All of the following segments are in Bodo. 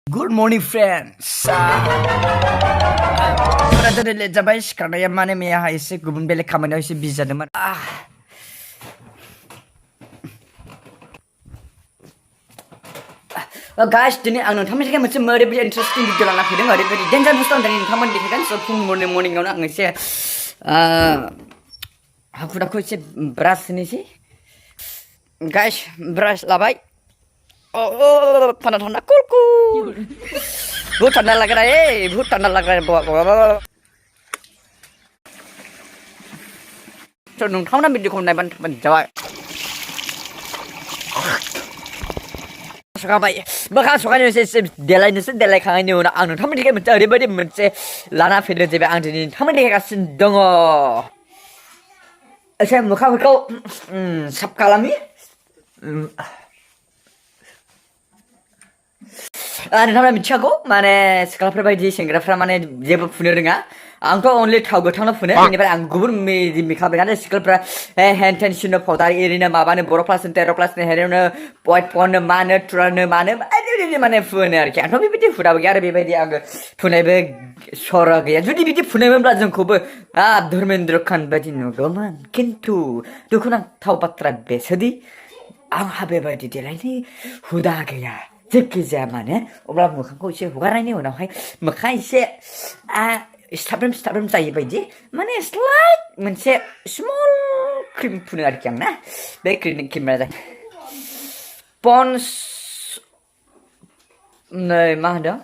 Good morning, friends. Brother, let jabay karena yang mana mea haise gubun bele kamera haise bisa deman. Guys, dini ang nonton mereka macam merde beli interesting video lang nak hidup, merde beli danger bukan dari nonton mereka kan so morning kau nak ngisi. Aku isi brush ni sih. Guys, brush labai. Oh, ठंडा कुल बहुत ठंडा लग रहा है बहुत ठंडा लग रहा है बहुत तो नोंथांमोना भिडिअखौ नायबानो जाबाय सखाबाय मोखां सखायनोसै देलायखांनायनि उनाव आं नोंथांमोननि थाखाय मोनसे ओरैबायदि मोनसे लाना फैदों जे आं दिनै नोंथांमोननि देखायगासिनो दङ एसे मोखांफोरखौ साफ खालामि नोंथांमोना मिथिखागौ माने सिख्लाफोर बायदि सेंग्राफ्रा माने जेबो फुनो रोङा आंथ' अनलि थाव गोथांल' फुनो बेनिफ्राय आं गुबुन मेकआप रोङा सिख्लाफ्रा हेन टेन सिनो पाउडार एरैनो माबानो बर' प्लासनो तेर' प्लासनो हेरनो पइन्ट फनो मानो टुरानो मानो ओरैबायदि माने फुनो आरोखि आंथ' बेबायदि हुदाबो गैया आरो बेबायदि आङो फुनायबो सर गैया जुदि बिदि फुनायमोनब्ला जोंखौबो धर्मेन्द्र खान बायदि नुगौमोन खिन्थु दुखुनांथाव बाथ्रा बेसोदि आंहा बेबायदि देलायनाय हुदा गैया जेखि जाया माने अब्ला मोखांखौ एसे हुगारनायनि उनावहाय मोखां एसे सिथाब्रोम जायो बायदि माने स्लाइट मोनसे स्मल क्रिम फुनो आरोखि आं ना बे क्रिमआ जाबाय पन्स नै मा होनदों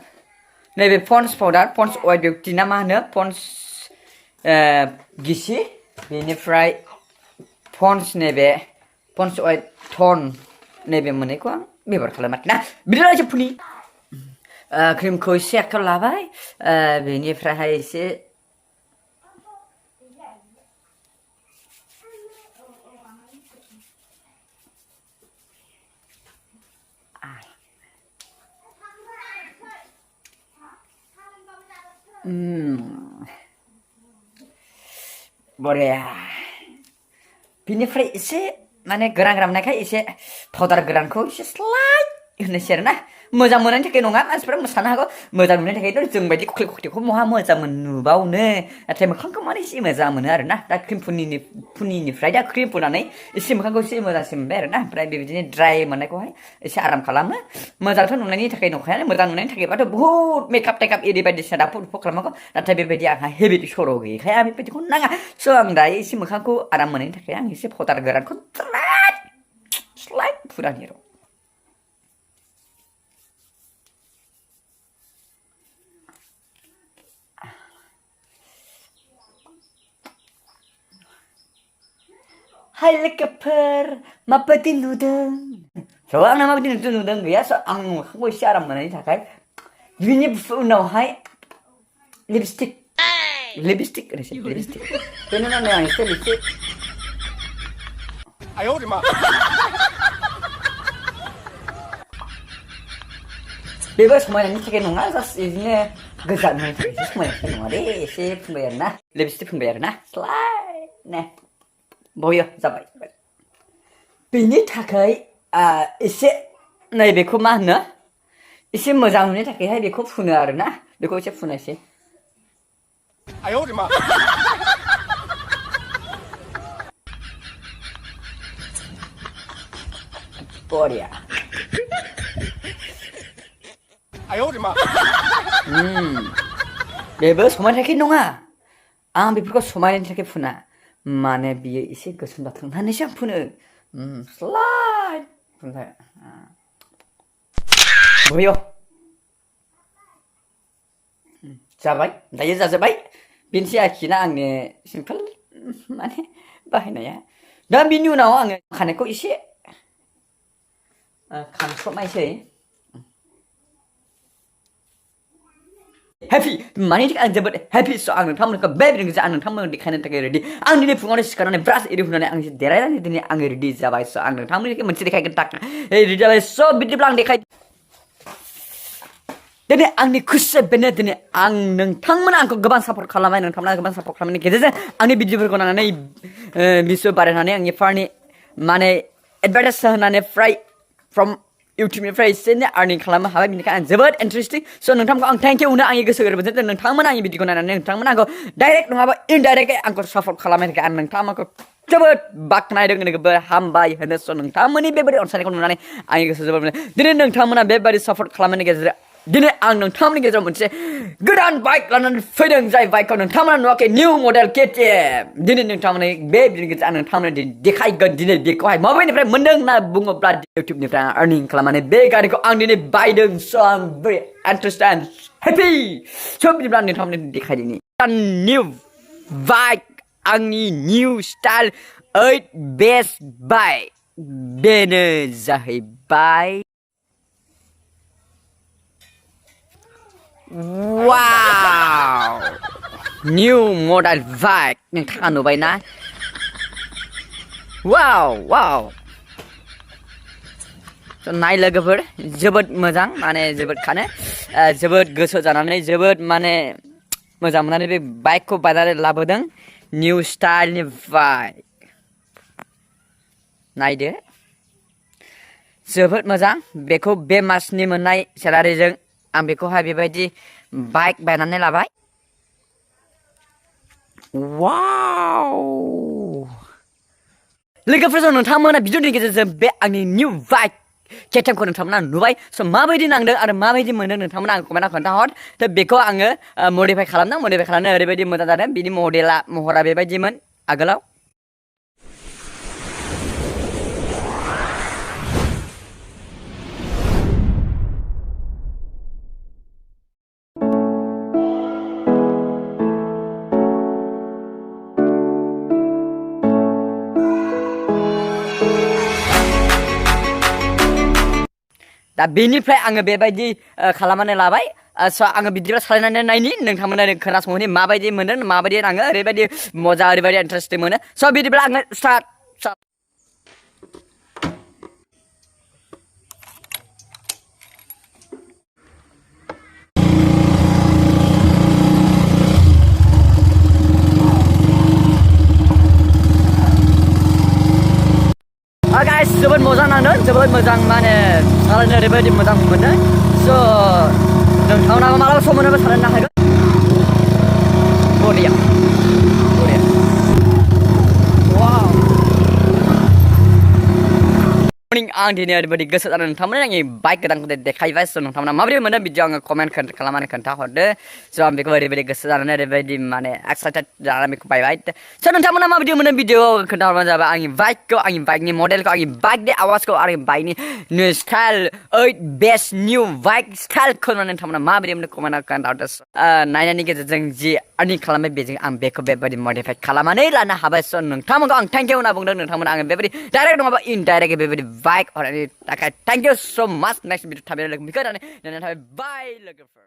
नैबे puns powder puns eight beauty ना मा होनो पन्स गिसि बेनिफ्राय पन्स नैबे पन्स अइट टन नैबे मोननैखौ आं बेबहार खालामो आरोखि ना बिदिनो एसे फुनि क्रिमखौ एसे आखायाव लाबाय बेनिफ्रायहाय एसे बरिया बिनिफ्राय एसे माने गोरान मोननायखाय एसे पाउडार गोरानखौ एसे स्लाइट होनोसै आरो ना मोजां मोननायनि थाखाय नङा मानसिफोरा साननो हागौ मोजां मोननायनि थाखायथ' जों बायदि खख्लिखौ बहा मोजां नुबावनो नाथाय मोखांखौ माने एसे मोजां मोनो आरो ना दा क्रिम फुनिनिफ्राय दा क्रिम फुनानै एसे मोखांखौ एसे मोजांसिन मोनबाय आरो ना ओमफ्राय बेबायदिनो ड्राइ मोननायखौहाय एसे आराम खालामो मोजांथ' नुनायनि थाखाय नंखायानो मोजां नुनायनि थाखायबाथ' बुहुत मेकआप टेकआप एरि बायदिसिना दाफुर खालामनांगौ नाथाय बेबायदि आंहा हेबिट सर' गैयैखाय आं बेबायदिखौ नाङा स' आं दायो एसे मोखांखौ आराम मोननायनि थाखाय आं एसे पाउडार गोरानखौ स्लाइट फुनानै र' Hai logoफोर माबायदि नुदों स' आंना माबायदि नुदों गैया स' आं मोखांखौ एसे आराम मोननायनि थाखाय बिनि उनावहाय लिपस्टिक होनोसै लिपस्टिक बेनि उनाव आं एसे लिपस्टिक बेबो समायनायनि थाखाय नङा जास्ट बिदिनो गोजा नुनायनि थाखाय एसे समायनायनि थाखाय नङा दे एसे फुनबाय आरो ना लिपस्टिक फुनबाय आरो ना स्लाइटनो बयो जाबाय बेनि थाखाय एसे नैबेखौ मा होनो एसे मोजां नुनो थाखायहाय बेखौ फुनो आरो ना बेखौ एसे फुनोसै बरिया बेबो समायनायनि थाखाय नङा आं बेफोरखौ समायनायनि थाखाय फुना माने बियो एसे गोसोम जाथों होननानैसो आं फुनो स्लाइड फुनबाय बयो जाबाय दायो जाजोब्बाय बेनोसै आरोखि ना आंनि सिम्पोल माने बाहायनाया दा बिनि उनाव आङो खानायखौ एसे खानस्र'नायसै हेपि मानि थाखाय आं जोबोद हेपि स' आं नोंथांमोनखौ बे भिडिअखौ आं नोंथांमोननो देखायनो थाखाय रेडि आं दिनै फुङावनो सिखारनानै ब्रास एरि हुनानै आं एसे देलायनानै दिनै आङो रेडि जाबाय स' आं नोंथांमोननि मोनसे देखायगोन थाखाय रेडि जाबाय स' बिदिब्ला आं देखाय दिनै आंनि खुसिया बेनो दिनै आं नोंथांमोना आंखौ गोबां सापर्ट खालामबाय नोंथांमोना गोबां सापर्ट खालामनायनि गेजेरजों आंनि भिडिअफोरखौ नायनानै भिउस बारायनानै आंनि फारनि माने एडभार्टाइज होनानै फ्राय फ्रम इउटुबनिफ्राय एसेनो आर्निं खालामनो हाबाय बेनिखायनो आं जोबोद इन्टारेस्टिं स' नोंथांमोनखौ आं थेंक इउ होनो आंनि गोसो गोरबोजों नोंथांमोना आंनि भिडिअखौ नायनानै नोंथांमोना आंखौ डाइरेक्ट नङाबा इनडाइरेक्टयै आंखौ सापर्ट खालामनायनि थाखाय आं नोंथांमोनखौ जोबोद बाख्नायदों जोबोद हामबाय होनो स' नोंथांमोननि बेबायदि अनसायनायखौ नुनानै आंनि गोसो जोबोद मोनो दिनै नोंथांमोना बेबायदि सापर्ट खालामनायनि गेजेरजों दिनै आं नोंथांमोननि गेजेराव मोनसे गोदान बाइक लानानै फैदों जाय बाइकखौ नोंथांमोना नुवाखै निउ मडेल केटिएम दिनै नोंथांमोननि बे भिडिअनि गेजेरजों आं नोंथांमोननो देखायगोन दिनै बेखौहाय माबेनिफ्राय मोन्दों होनना बुङोब्ला इउटुबनिफ्राय आं आर्निं खालामनानै बे गारिखौ आं दिनै बायदों स' आं very interested and happy स' बिदिब्ला आं नोंथांमोननो देखायदिनि निउ बाइक आंनि निउ स्टाइल 8 बेस्ट बाइक बेनो जाहैबाय वाव निउ मडेल बाइक नोंथाङा नुबायना वाव वाव नाय लोगोफोर जोबोद मोजां माने जोबोद खानो जोबोद गोसो जानानै जोबोद माने मोजां मोननानै बे बाइकखौ बायनानै लाबोदों निउ स्टाइलनि बाइक नायदो जोबोद मोजां बेखौ बे मासनि मोननाय सेलारिजों आं बेखौहाय बेबायदि बाइक बायनानै लाबाय वाव लोगोफोरजों नोंथांमोना भिडिअनि गेजेरजों बे आंनि निउ बाइक केटिएमखौ नोंथांमोना नुबाय स' माबायदि नांदों आरो माबायदि मोनदों नोंथांमोना आं कमेन्टआव खोन्थाहर थ' बेखौ आङो मडिफाइ खालामनो ओरैबायदि मोजां जादों बिनि महरा बेबायदिमोन आगोलाव दा बेनिफ्राय आङो बेबायदि खालामनानै लाबाय स' आङो बिदिब्ला सालायनानै नायनि नोंथांमोना खोनासंहरनि माबायदि मोनदों माबायदि नाङो ओरैबायदि मजा ओरैबायदि इन्टारेस्टिं मोनो स' बिदिब्ला आङो स्टार्ट guys जोबोद मोजां नांदों जोबोद मोजां माने सालायनो ओरैबायदि मोजां मोनदों स' नोंथांमोनाबो मालाबा सम मोनोबा सालायनो हागोन बरिया वाव आं दिनै ओरैबायदि गोसो जादों नोंथांमोन आंनि बाइक गोदानखौ देखायबाय स' नोंथांमोना माबोरै मोनो बिदि आङो कमेन्ट खालामनानै खोन्थाहरदो स' आं बेखौ ओरैबायदि गोसो जानानै ओरैबायदि माने एक्साइटेड जानानै बेखौ बायबाय स' नोंथांमोना माबायदि मोनो भिडिअ खोन्थाहरबानो जाबाय आंनि बाइकखौ आंनि बाइकनि मडेलखौ आंनि बाइकनि आवाजखौ आंनि बाइकनि new style 8 best new bike स्टाइलखौ नोंथांमोना माबायदि मोनो कमेन्टआव खोन्थाहरदो नायनायनि गेजेरजों जि आर्निं खालामबाय बेजों आं बेखौ बेबायदि मडिफाइ खालामनानै लानो हाबाय स' नोंथांमोनखौ आं थेंक इउ होनना बुंदों नोंथांमोना आङो बेबायदि डाइरेक्ट नङाबा इनडाइरेक्ट बेबायदि बाइक हरनायनि थाखाय थेंक इउ स' माच नेक्स्ट भिडिअ थाबैनो लोगो मोनगोन होननानै थाबाय बाय लोगोफोर